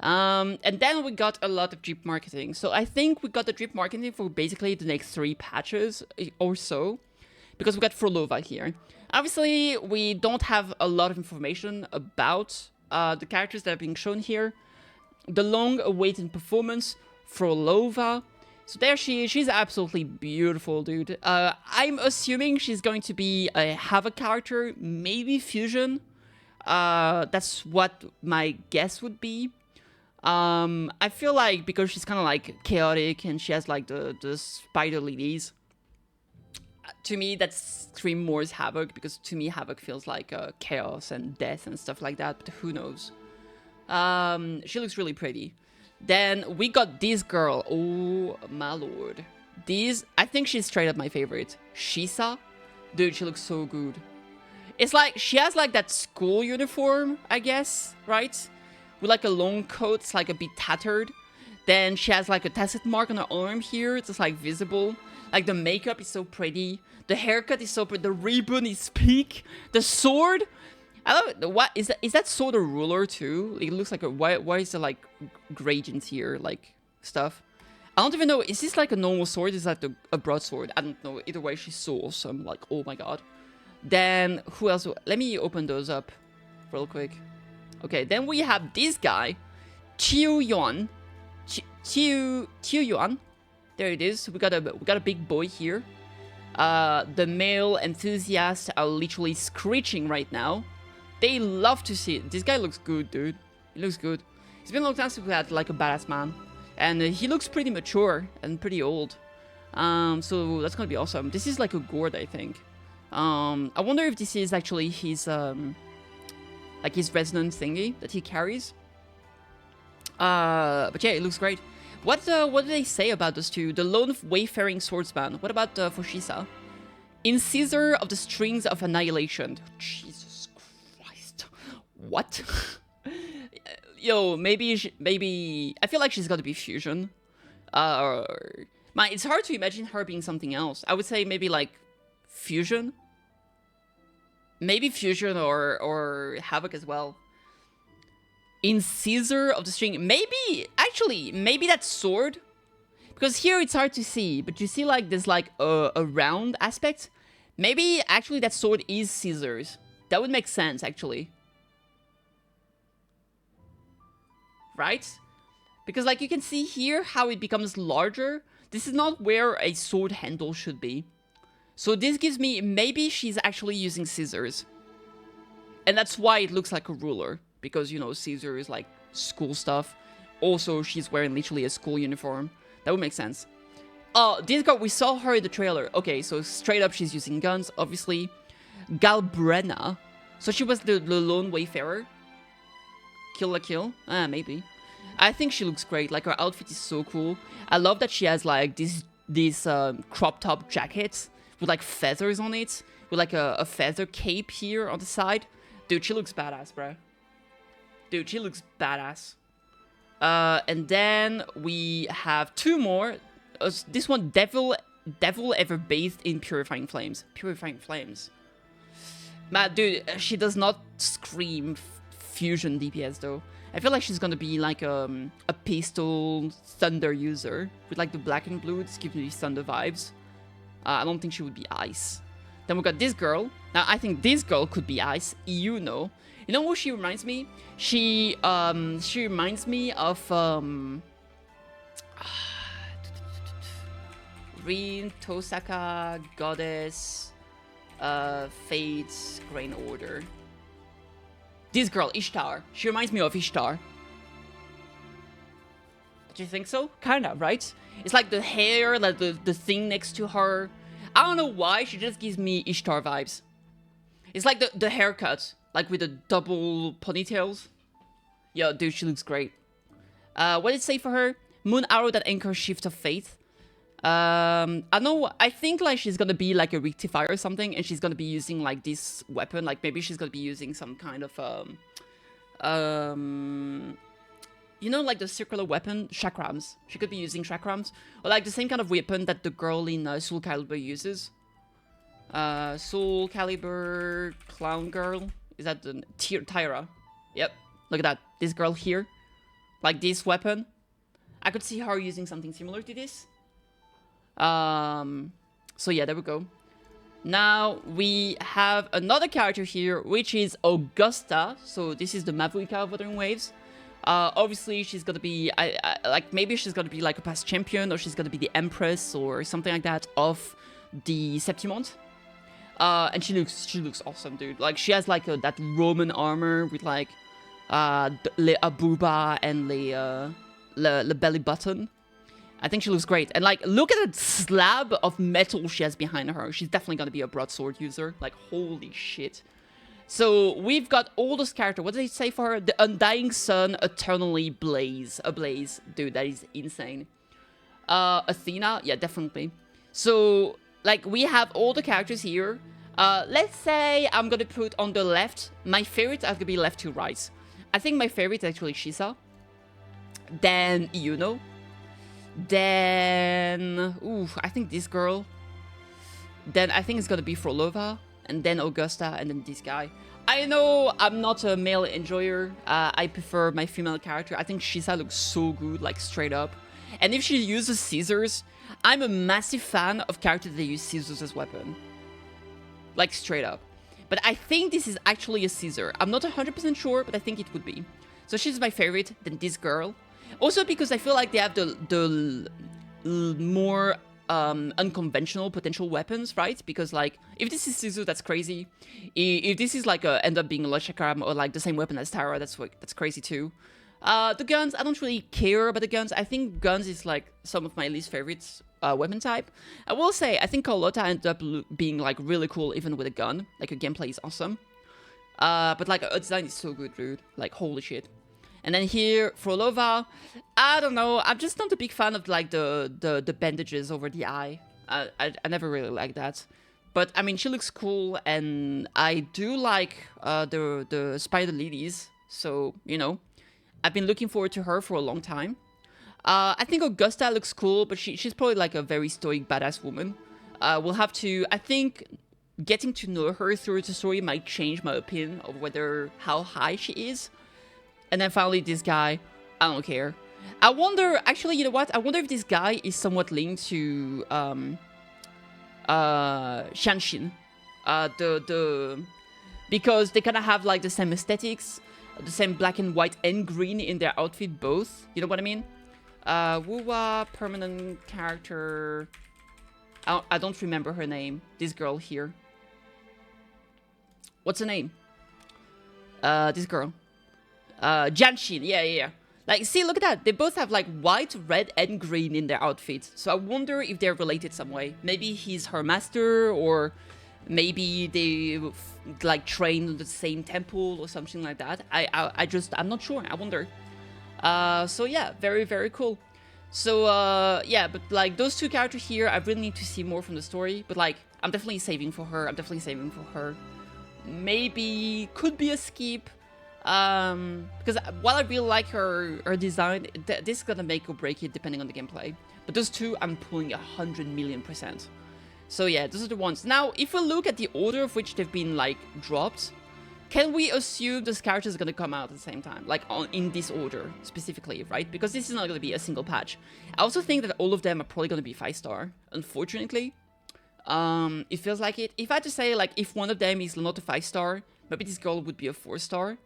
And then we got a lot of drip marketing. So I think we got the drip marketing for basically the next 3 patches or so, because we got Frolova here. Obviously, we don't have a lot of information about the characters that are being shown here. The long-awaited performance, Frolova. So there she is. She's absolutely beautiful, dude. I'm assuming she's going to be a Havoc character, maybe Fusion. That's what my guess would be. I feel like because she's kind of like chaotic and she has like the spider lilies. To me, that screams more as Havoc, because to me Havoc feels like chaos and death and stuff like that. But who knows? She looks really pretty. Then we got this girl. Oh my lord. I think she's straight up my favorite. Shisa. Dude, she looks so good. It's like, she has like that school uniform, I guess, right? With like a long coat, it's like a bit tattered. Then she has like a tacit mark on her arm here. It's just like visible. Like the makeup is so pretty. The haircut is so pretty. The ribbon is peak. The sword. I love it. What is that? Is that sword a ruler too? It looks like a, why is there like gradients here, like stuff? I don't even know. Is this like a normal sword? Is that a broadsword? I don't know. Either way, she's so awesome. Like, oh my god. Then who else? Let me open those up real quick. Okay, then we have this guy, Chiu Yuan. Chiu Yuan. There it is. We got a big boy here. The male enthusiasts are literally screeching right now. They love to see it. This guy looks good, dude. He looks good. It's been a long time since we had like a badass man, and he looks pretty mature and pretty old. So that's gonna be awesome. This is like a gourd, I think. I wonder if this is actually his like his resonance thingy that he carries. But yeah, it looks great. What do they say about those two? The lone wayfaring swordsman. What about Fushisa? Incisor of the strings of annihilation. Jesus Christ. What? Yo, maybe I feel like she's got to be fusion. It's hard to imagine her being something else. I would say maybe like fusion. Maybe fusion or havoc as well. Incisor of the string. Maybe that sword. Because here it's hard to see, but you see like there's like a round aspect. Maybe actually that sword is scissors. That would make sense actually. Right? Because like you can see here how it becomes larger. This is not where a sword handle should be. So this gives me, maybe she's actually using scissors. And that's why it looks like a ruler. Because, you know, scissors is like school stuff. Also, she's wearing literally a school uniform. That would make sense. Oh, this girl, we saw her in the trailer. Okay, so straight up she's using guns, obviously. Galbrena. So she was the lone wayfarer. Kill la kill? Maybe. I think she looks great. Like, her outfit is so cool. I love that she has like these crop top jackets with like feathers on it. With like a feather cape here on the side. Dude, she looks badass, bruh. Dude, she looks badass. And then we have 2 more. This one, Devil ever bathed in purifying flames. Purifying flames. Man, dude, she does not scream fusion DPS though. I feel like she's gonna be like a pistol thunder user with like the black and blue. This gives me thunder vibes. I don't think she would be ice. Then we got this girl. Now I think this girl could be ice. You know who she reminds me? She reminds me of Rin, Tosaka, Goddess, Fates, Grain Order. This girl, Ishtar. She reminds me of Ishtar. Do you think so? Kinda, right? It's like the hair, like the thing next to her. I don't know why, she just gives me Ishtar vibes. It's like the haircut. Like with the double ponytails. Yo, dude, she looks great. What did it say for her? Moon arrow that anchors shift of faith. I think like she's gonna be like a rectifier or something, and she's gonna be using like this weapon. Like maybe she's gonna be using some kind of you know, like the circular weapon, chakrams. She could be using chakrams, or like the same kind of weapon that the girl in Soul Calibur uses. Soul Calibur Clown Girl. Is that the Tyra? Yep. Look at that. This girl here. like this weapon. I could see her using something similar to this. So yeah, there we go. Now we have another character here, which is Augusta. So this is the Mavuika of Wuthering Waves. Obviously, she's gonna be, like, maybe she's gonna be like a past champion, or she's gonna be the Empress or something like that of the Septimont. And she looks awesome, dude. Like, she has like that Roman armor with like le abuba and le belly button. I think she looks great. And like, look at that slab of metal she has behind her. She's definitely gonna be a broadsword user. Like, holy shit. So we've got all those characters. What did they say for her? The Undying Sun, eternally ablaze. Dude, that is insane. Athena, yeah, definitely. So like, we have all the characters here. Let's say I'm gonna put on the left. My favorite are gonna be left to right. I think my favorite is actually Shisa. Then Yuno. Then, ooh, I think this girl. Then I think it's gonna be Frolova, and then Augusta, and then this guy. I know I'm not a male enjoyer. I prefer my female character. I think Shisa looks so good, like straight up. And if she uses scissors, I'm a massive fan of characters that use scissors as weapon. Like straight up. But I think this is actually a scissor. I'm not 100% sure, but I think it would be. So she's my favorite, then this girl. Also because I feel like they have the more unconventional potential weapons, right? Because like, if this is scissors, that's crazy. If this is like end up being a Lashakram or like the same weapon as Tara, that's crazy too. The guns, I don't really care about the guns. I think guns is like some of my least favorites weapon type. I will say, I think Carlotta ended up being like really cool even with a gun. Like, her gameplay is awesome. But like, her design is so good, dude. Like, holy shit. And then here, Frolova, I don't know. I'm just not a big fan of like the bandages over the eye. I never really liked that. But I mean, she looks cool, and I do like the spider ladies. So, you know, I've been looking forward to her for a long time. I think Augusta looks cool, but she's probably like a very stoic, badass woman. We'll have to, I think, getting to know her through the story might change my opinion of how high she is. And then finally, this guy, I don't care. I wonder, actually, you know what? I wonder if this guy is somewhat linked to Shanshin. Because they kind of have like the same aesthetics, the same black and white and green in their outfit, both. You know what I mean? Wuwa, permanent character. I don't remember her name. This girl here. What's her name? This girl. Janshin, yeah. Like, see, look at that. They both have, like, white, red, and green in their outfits. So I wonder if they're related some way. Maybe he's her master, or maybe they, like, train in the same temple or something like that. I'm not sure. I wonder. So, yeah, very, very cool. So, yeah, but, like, those two characters here, I really need to see more from the story. But, like, I'm definitely saving for her. Maybe could be a skip. Because while I really like her design, this is gonna make or break it depending on the gameplay. But those two, I'm pulling 100,000,000%. So yeah, those are the ones. Now, if we look at the order of which they've been like dropped, can we assume those characters are gonna come out at the same time, like in this order specifically, right? Because this is not gonna be a single patch. I also think that all of them are probably gonna be 5-star. Unfortunately, it feels like it. If I had to say, like, if one of them is not a 5-star, maybe this girl would be a 4-star.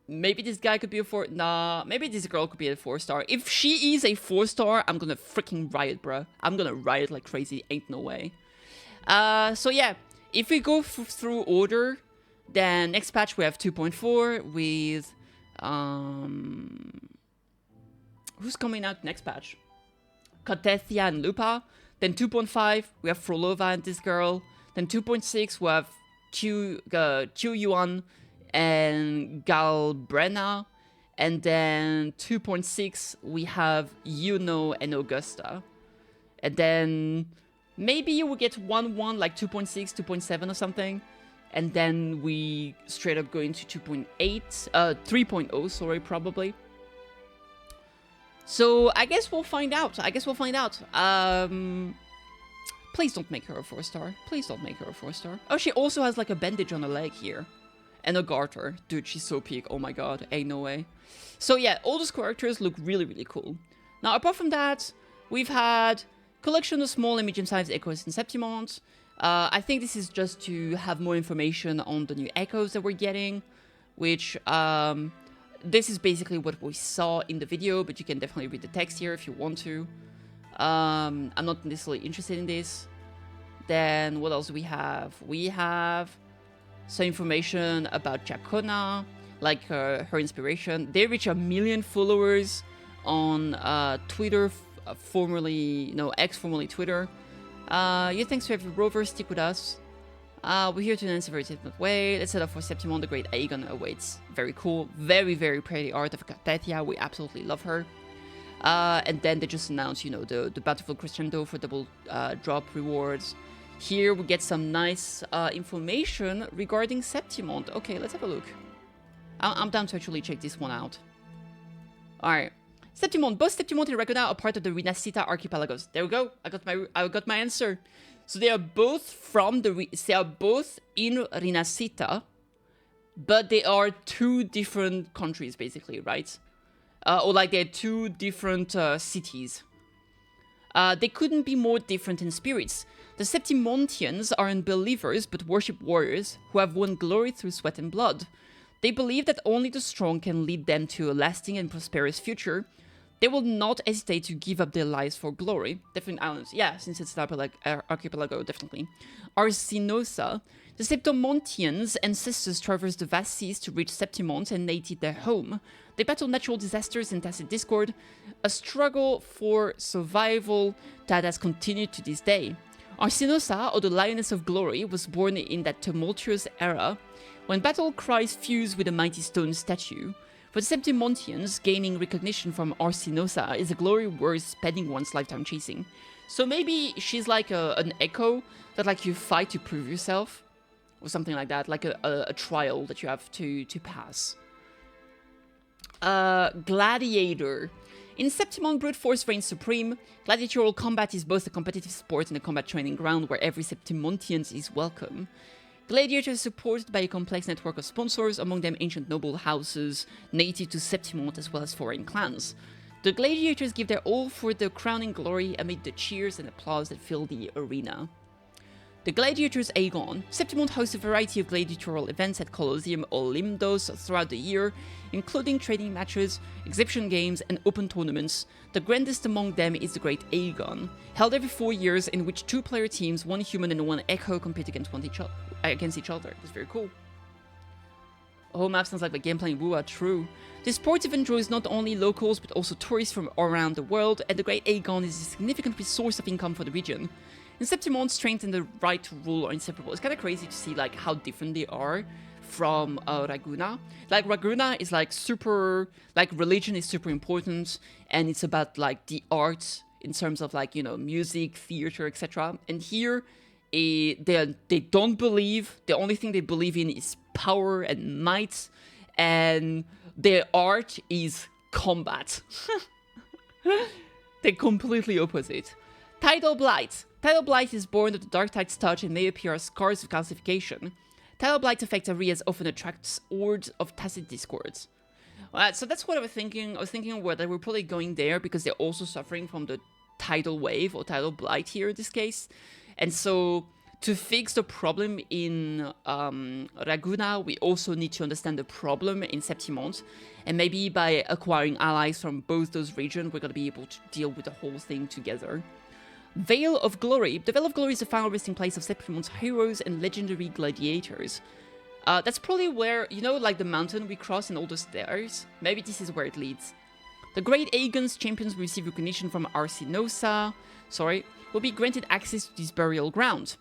Maybe this guy could be a 4. Nah, maybe this girl could be a 4-star. If she is a 4-star, I'm gonna freaking riot, bruh. I'm gonna riot like crazy. Ain't no way. So yeah, if we go through order, then next patch we have 2.4 with who's coming out next patch? Cartethyia and Lupa. Then 2.5 we have Frolova and this girl. Then 2.6 we have Qiu Yuan and Galbrena, and then 2.6 we have Yuno and Augusta, and then maybe you will get 1-1 like 2.6, 2.7 or something, and then we straight up go into 2.8, 3.0, sorry, probably. So I guess we'll find out. Please don't make her a 4-star. Please don't make her a 4-star. Oh, she also has like a bandage on her leg here. And a garter. Dude, she's so peak. Oh my god. Ain't no way. So yeah, all those characters look really, really cool. Now, apart from that, we've had collection of small and medium-sized echoes in Septimont. I think this is just to have more information on the new echoes that we're getting, which this is basically what we saw in the video, but you can definitely read the text here if you want to. I'm not necessarily interested in this. Then what else do we have? We have some information about Jacona, like her inspiration. They reach 1 million followers on Twitter, formerly, no, X, formerly Twitter. Yeah, thanks to every rover, stick with us. We're here to announce a very different way. Let's set up for Septimont, the great Aegon awaits. Very cool, very, very pretty art of Cartethyia. We absolutely love her. And then they just announced, you know, the Battlefield Crescendo for double drop rewards. Here we get some nice information regarding Septimont. Okay, let's have a look. I'm down to actually check this one out. Alright. Septimont. Both Septimont and Raguna are part of the Renacita archipelagos. There we go. I got my answer. So they are both from the... They are both in Renacita, but they are 2 different countries, basically, right? Or like they're 2 different cities. They couldn't be more different in spirits. The Septimontians are unbelievers but worship warriors who have won glory through sweat and blood. They believe that only the strong can lead them to a lasting and prosperous future. They will not hesitate to give up their lives for glory. Different islands, yeah, since it's an archipelago, definitely. Arsinosa. The Septimontians' ancestors traversed the vast seas to reach Septimont and made it their home. They battled natural disasters and tacit discord, a struggle for survival that has continued to this day. Arsinosa, or the Lioness of Glory, was born in that tumultuous era, when battle cries fused with a mighty stone statue. For the Septimontians, gaining recognition from Arsinosa is a glory worth spending one's lifetime chasing. So maybe she's like an echo that like you fight to prove yourself, or something like that, like a trial that you have to pass. Gladiator. In Septimont, brute force reigns supreme. Gladiatorial combat is both a competitive sport and a combat training ground where every Septimontian is welcome. Gladiators are supported by a complex network of sponsors, among them ancient noble houses native to Septimont as well as foreign clans. The gladiators give their all for the crowning glory amid the cheers and applause that fill the arena. The Gladiators Aegon. Septimont hosts a variety of gladiatorial events at Colosseum Olimdos throughout the year, including training matches, exhibition games, and open tournaments. The grandest among them is the Great Aegon, held every 4 years, in which 2-player teams, 1 human and 1 echo, compete against each other. That's very cool. Oh, map sounds like the gameplay in Wua, true. This sports event draws not only locals but also tourists from around the world, and the Great Aegon is a significant source of income for the region. In Septimont, strength and the right to rule are inseparable. It's kind of crazy to see like how different they are from Raguna. Like Raguna is like super, like religion is super important, and it's about like the arts in terms of like, you know, music, theater, etc. And here, they don't believe. The only thing they believe in is power and might, and their art is combat. They're completely opposite. Tidal Blight. Tidal Blight is born of the Dark Tide's touch and may appear as scars of calcification. Tidal Blight affects areas often attracts hordes of tacit discords. So that's what I was thinking. I was thinking that we're probably going there because they're also suffering from the tidal wave or tidal blight here in this case. And so to fix the problem in Raguna, we also need to understand the problem in Septimont. And maybe by acquiring allies from both those regions, we're going to be able to deal with the whole thing together. Veil of Glory. The Veil of Glory is the final resting place of Septimont's heroes and legendary gladiators. That's probably where, you know, like the mountain we cross and all the stairs? Maybe this is where it leads. The Great Aegon's champions will receive recognition from Arsinosa, will be granted access to this burial ground.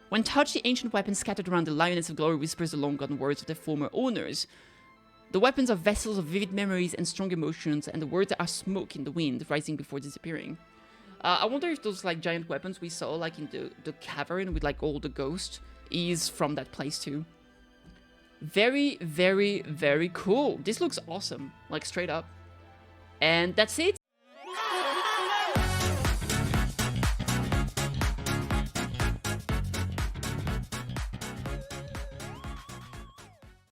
When touched, the ancient weapons scattered around the Lioness of Glory whispers the long-gone words of their former owners. The weapons are vessels of vivid memories and strong emotions, and the words are smoke in the wind, rising before disappearing. I wonder if those like giant weapons we saw like in the cavern with like all the ghosts is from that place too. Very, very, very cool. This looks awesome, like straight up. And that's it.